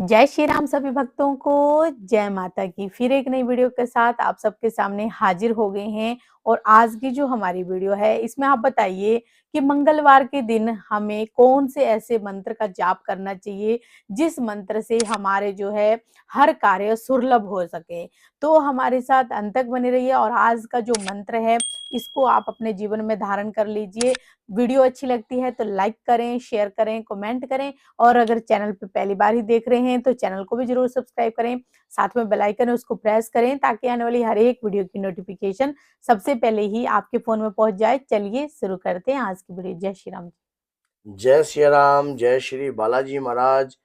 जय श्री राम सभी भक्तों को। जय माता की। फिर एक नई वीडियो के साथ आप सबके सामने हाजिर हो गए हैं। और आज की जो हमारी वीडियो है इसमें आप बताइए कि मंगलवार के दिन हमें कौन से ऐसे मंत्र का जाप करना चाहिए जिस मंत्र से हमारे जो है हर कार्य सुलभ हो सके। तो हमारे साथ अंत तक बने रहिए और आज का जो मंत्र है इसको आप अपने जीवन में धारण कर लीजिए। वीडियो अच्छी लगती है तो लाइक करें, शेयर करें, कमेंट करें और अगर चैनल पे पहली बार ही देख रहे हैं तो चैनल को भी जरूर सब्सक्राइब करें। साथ में बेल आइकन है उसको प्रेस करें ताकि आने वाली हर एक वीडियो की नोटिफिकेशन सबसे पहले ही आपके फोन में पहुंच जाए। चलिए शुरू करते हैं आज की वीडियो। जय श्री राम। जय श्री राम, जय श्री बालाजी महाराज।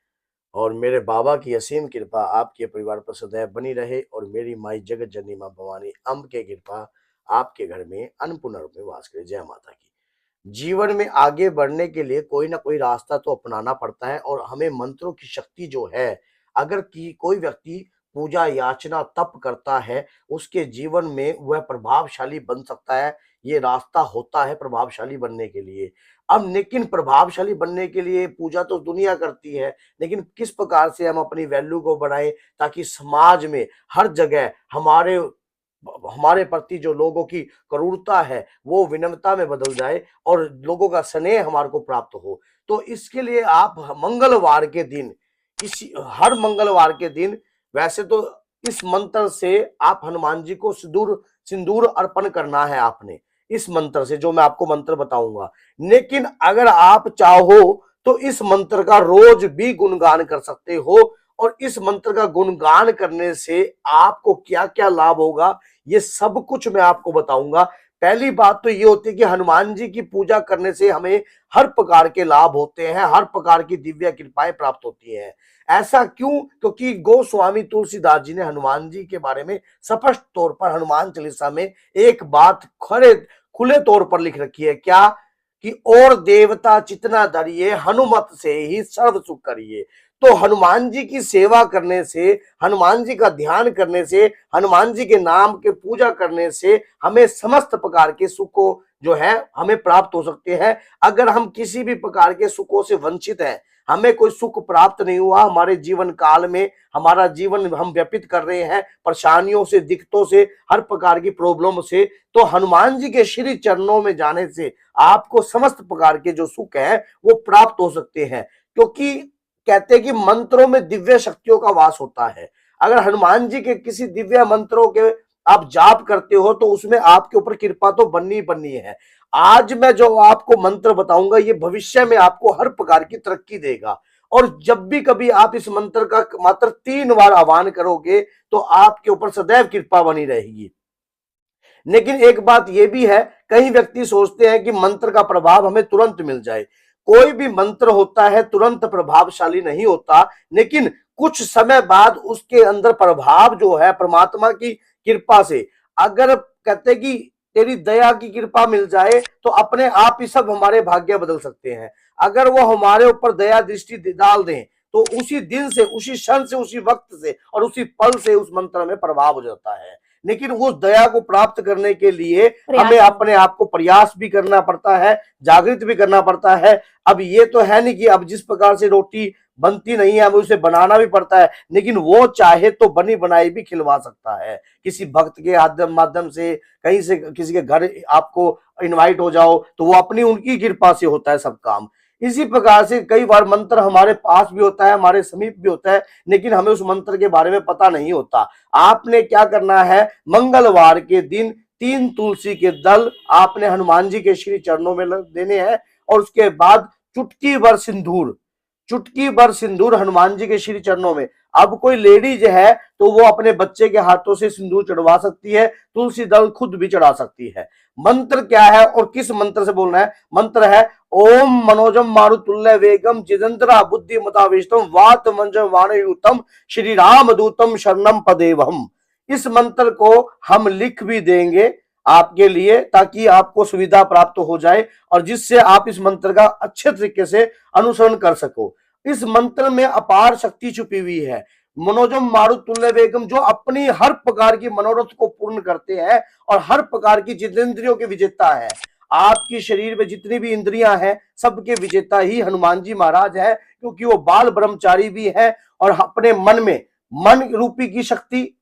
और मेरे बाबा की असीम कृपा आपके परिवार पर सदैव बनी रहे और मेरी माई जगत जननी मां भवानी अम्ब के कृपा आपके घर में अन्नपूर्ण रूप में वास करे। जय माता की। जीवन में आगे बढ़ने के लिए कोई ना कोई रास्ता तो अपनाना पड़ता है और हमें मंत्रों की शक्ति जो है, अगर कोई व्यक्ति पूजा याचना तप करता है उसके जीवन में वह प्रभावशाली बन सकता है। ये रास्ता होता है प्रभावशाली बनने के लिए। अब लेकिन प्रभावशाली बनने के लिए पूजा तो दुनिया करती है, लेकिन किस प्रकार से हम अपनी वैल्यू को बढ़ाएं ताकि समाज में हर जगह हमारे हमारे प्रति जो लोगों की क्रूरता है वो विनम्रता में बदल जाए और लोगों का स्नेह हमारे को प्राप्त हो। तो इसके लिए आप मंगलवार के दिन, इसी हर मंगलवार के दिन, वैसे तो इस मंत्र से आप हनुमान जी को सिंदूर सिंदूर अर्पण करना है आपने, इस मंत्र से जो मैं आपको मंत्र बताऊंगा। लेकिन अगर आप चाहो तो इस मंत्र का रोज भी गुणगान कर सकते हो और इस मंत्र का गुणगान करने से आपको क्या क्या लाभ होगा ये सब कुछ मैं आपको बताऊंगा। पहली बात तो ये होती है कि हनुमान जी की पूजा करने से हमें हर प्रकार के लाभ होते हैं, हर प्रकार की दिव्य कृपाएं प्राप्त होती हैं। ऐसा क्यों? क्योंकि गोस्वामी तुलसीदास जी ने हनुमान जी के बारे में स्पष्ट तौर पर हनुमान चालीसा में एक बात खुले तौर पर लिख रखी है। क्या? कि और देवता चितना धरिए, हनुमत से ही सर्व सुख करिए। तो हनुमान जी की सेवा करने से, हनुमान जी का ध्यान करने से, हनुमान जी के नाम के पूजा करने से हमें समस्त प्रकार के सुखों जो है हमें प्राप्त हो सकते हैं। अगर हम किसी भी प्रकार के सुखों से वंचित हैं, हमें कोई सुख प्राप्त नहीं हुआ हमारे जीवन काल में, हमारा जीवन हम व्यतीत कर रहे हैं परेशानियों से, दिक्कतों से, हर प्रकार की प्रॉब्लम से, तो हनुमान जी के श्री चरणों में जाने से आपको समस्त प्रकार के जो सुख हैं वो प्राप्त हो सकते हैं। क्योंकि कहते हैं कि मंत्रों में दिव्य शक्तियों का वास होता है। अगर हनुमान जी के किसी दिव्य मंत्रों के आप जाप करते हो तो उसमें आपके ऊपर कृपा तो बननी बननी है। आज मैं जो आपको मंत्र बताऊंगा ये भविष्य में आपको हर प्रकार की तरक्की देगा। और जब भी कभी आप इस मंत्र का मात्र 3 बार आह्वान करोगे तो आपके ऊपर सदैव कृपा बनी रहेगी। लेकिन एक बात यह भी है, कई व्यक्ति सोचते हैं कि मंत्र का प्रभाव हमें तुरंत मिल जाए। कोई भी मंत्र होता है तुरंत प्रभावशाली नहीं होता, लेकिन कुछ समय बाद उसके अंदर प्रभाव जो है परमात्मा की कृपा से, अगर कहते हैं कि तेरी दया की कृपा मिल जाए तो अपने आप ही सब हमारे भाग्य बदल सकते हैं। अगर वो हमारे ऊपर दया दृष्टि डाल दें तो उसी दिन से, उसी क्षण से, उसी वक्त से और उसी पल से उस मंत्र में प्रभाव हो जाता है। लेकिन उस दया को प्राप्त करने के लिए हमें प्रयास अपने आप को प्रयास भी करना पड़ता है, जागृत भी करना पड़ता है। अब ये तो है नहीं कि अब जिस प्रकार से रोटी बनती नहीं है हमें उसे बनाना भी पड़ता है, लेकिन वो चाहे तो बनी बनाई भी खिलवा सकता है किसी भक्त के माध्यम से, कहीं से किसी के घर आपको इनवाइट हो जाओ तो वो अपनी उनकी कृपा से होता है सब काम। इसी प्रकार से कई बार मंत्र हमारे पास भी होता है, हमारे समीप भी होता है, लेकिन हमें उस मंत्र के बारे में पता नहीं होता। आपने क्या करना है, मंगलवार के दिन 3 तुलसी के दल आपने हनुमान जी के श्री चरणों में देने हैं और उसके बाद चुटकी भर सिंदूर हनुमान जी के श्री चरणों में। अब कोई लेडीज है तो वो अपने बच्चे के हाथों से सिंदूर चढ़वा सकती है, तुलसी दल खुद भी चढ़ा सकती है। मंत्र क्या है और किस मंत्र से बोलना है? मंत्र है ओम मनोजम मारुतुल्य वेगम जितेंद्रा बुद्धिमताविष्टम वात मंजम वाणयुतम श्री राम दूतम शरणम पदेवम। इस मंत्र को हम लिख भी देंगे आपके लिए ताकि आपको सुविधा प्राप्त हो जाए और जिससे आप इस मंत्र का अच्छे तरीके से अनुसरण कर सको। इस मंत्र में अपार शक्ति छुपी हुई है। मनोजम मारुतुल्य वेगम जो अपनी हर प्रकार की मनोरथ को पूर्ण करते हैं और हर प्रकार की जितेंद्रियों के विजेता है। आपकी शरीर में जितनी भी इंद्रियां हैं सबके विजेता ही हनुमान जी महाराज है, क्योंकि वो बाल ब्रह्मचारी भी है और अपने मन में मन रूपी की शक्ति,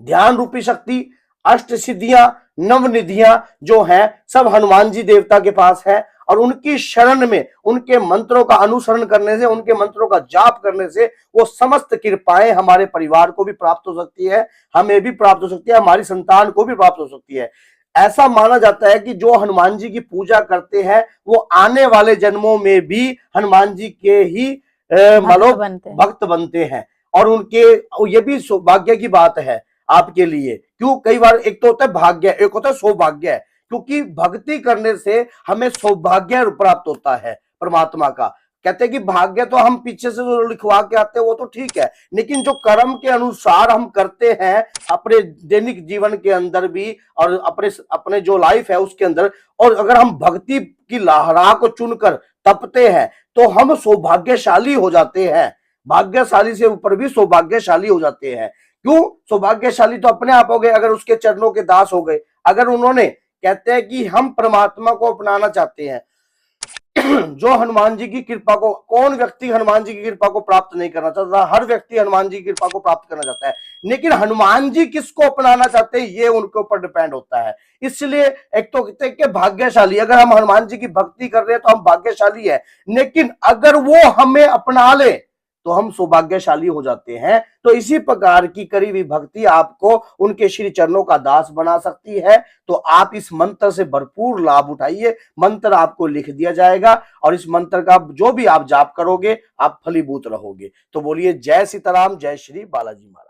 ध्यान रूपी शक्ति, अष्ट सिद्धियां, नवनिधियां जो है सब हनुमान जी देवता के पास है। और उनकी शरण में, उनके मंत्रों का अनुसरण करने से, उनके मंत्रों का जाप करने से वो समस्त कृपाएं हमारे परिवार को भी प्राप्त हो सकती है, हमें भी प्राप्त हो सकती है, हमारी संतान को भी प्राप्त हो सकती है। ऐसा माना जाता है कि जो हनुमान जी की पूजा करते हैं वो आने वाले जन्मों में भी हनुमान जी के ही भक्त बनते हैं। और उनके, ये भी सौभाग्य की बात है आपके लिए। क्यों? कई बार एक तो होता है भाग्य, एक होता है सौभाग्य, क्योंकि भक्ति करने से हमें सौभाग्य प्राप्त होता है परमात्मा का। कहते हैं कि भाग्य तो हम पीछे से जो लिखवा के आते हैं वो तो ठीक है, लेकिन जो कर्म के अनुसार हम करते हैं अपने दैनिक जीवन के अंदर भी और अपने जो लाइफ है उसके अंदर, और अगर हम भक्ति की लहरा को चुनकर तपते हैं तो हम सौभाग्यशाली हो जाते हैं। भाग्यशाली से ऊपर भी सौभाग्यशाली हो जाते हैं। क्यों? सौभाग्यशाली तो अपने आप हो गए अगर उसके चरणों के दास हो गए। अगर उन्होंने, कहते हैं कि हम परमात्मा को अपनाना चाहते हैं जो हनुमान जी की कृपा को, कौन व्यक्ति हनुमान जी की कृपा को प्राप्त नहीं करना चाहता? हर व्यक्ति हनुमान जी की कृपा को प्राप्त करना चाहता है, लेकिन हनुमान जी किसको अपनाना चाहते हैं ये उनके ऊपर डिपेंड होता है। इसलिए एक तो कहते हैं कि भाग्यशाली, अगर हम हनुमान जी की भक्ति कर रहे हैं तो हम भाग्यशाली है, लेकिन अगर वो हमें अपना ले तो हम सौभाग्यशाली हो जाते हैं। तो इसी प्रकार की करी हुई भक्ति आपको उनके श्री चरणों का दास बना सकती है। तो आप इस मंत्र से भरपूर लाभ उठाइए। मंत्र आपको लिख दिया जाएगा और इस मंत्र का जो भी आप जाप करोगे आप फलीभूत रहोगे। तो बोलिए जय सीताराम, जय श्री बालाजी महाराज।